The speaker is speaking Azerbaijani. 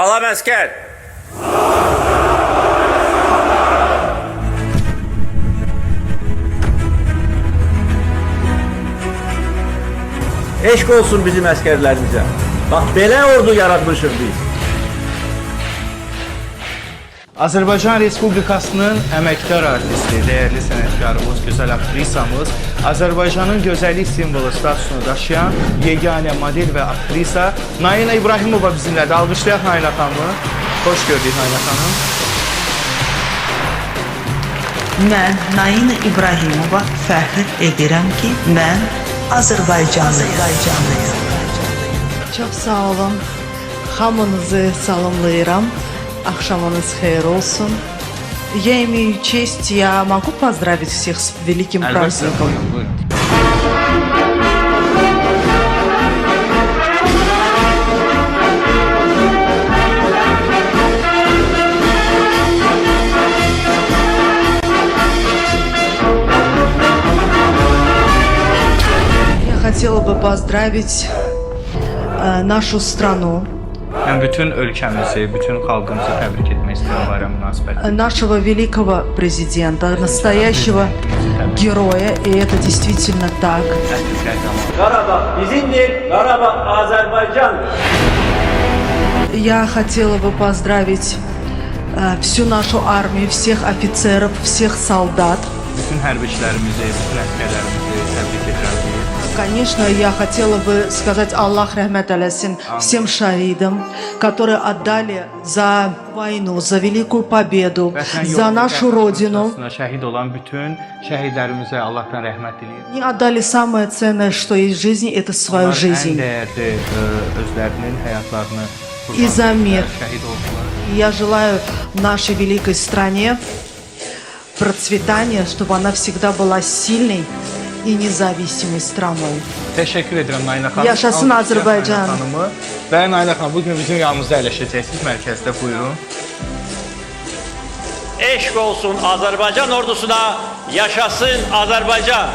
Salam əskər. Eşq olsun bizim əskərlərimizə. Bax, belə ordu yaratmışıq biz. Azərbaycan Respublikasının əməkdar artisti, dəyərli sənətkarımız, gözəl aktrisamız, Azərbaycanın gözəllik simvolu statusunu daşıyan yeganə model və aktrisa Naila İbrahimova bizimlədir. Alqışlayaq Naila xanımı. Xoş gördük Naila xanım. Mən Naila İbrahimova fəxr edirəm ki, mən Azərbaycanlıyam. Çox sağ olun. Hamınızı salamlayıram. Axşamınız xeyir olsun. Я имею честь, я могу поздравить всех с великим праздником. Я хотела бы поздравить нашу страну. Mən bütün ölkəmizi, bütün xalqımızı təbrik etmək istəyirəm bayram münasibətilə. Нашего великого президента, настоящего героя, и это действительно так. Qarabağ bizimdir, Qarabağ Azərbaycandır. Я хотела бы поздравить всю нашу армию, всех офицеров, всех солдат. Bütün hərbiçilərimizi, bütün əsgərlərimizi təbrik edirəm. Конечно, я хотела бы сказать Аллах рахмет алейсин всем шахидам, которые отдали за войну, за великую победу, за нашу родину. Şəhid olan bütün şəhidlərimizə Allahdan rəhmət diləyirəm. Они отдали самое ценное, что есть в жизни, это свою Ən жизнь. dəyərli özlərinin həyatlarını И за мир. şəhid oldular. Я желаю нашей великой стране процветания, чтобы она всегда была сильной и независимой страной. Təşəkkür edirəm Naila xanım. Yaşasın Azərbaycan. Və Naila xanım, bugün bizim yanımızda əyləşəcəksiniz mərkəzdə, buyurun. Eşq olsun Azərbaycan ordusuna, yaşasın Azərbaycan.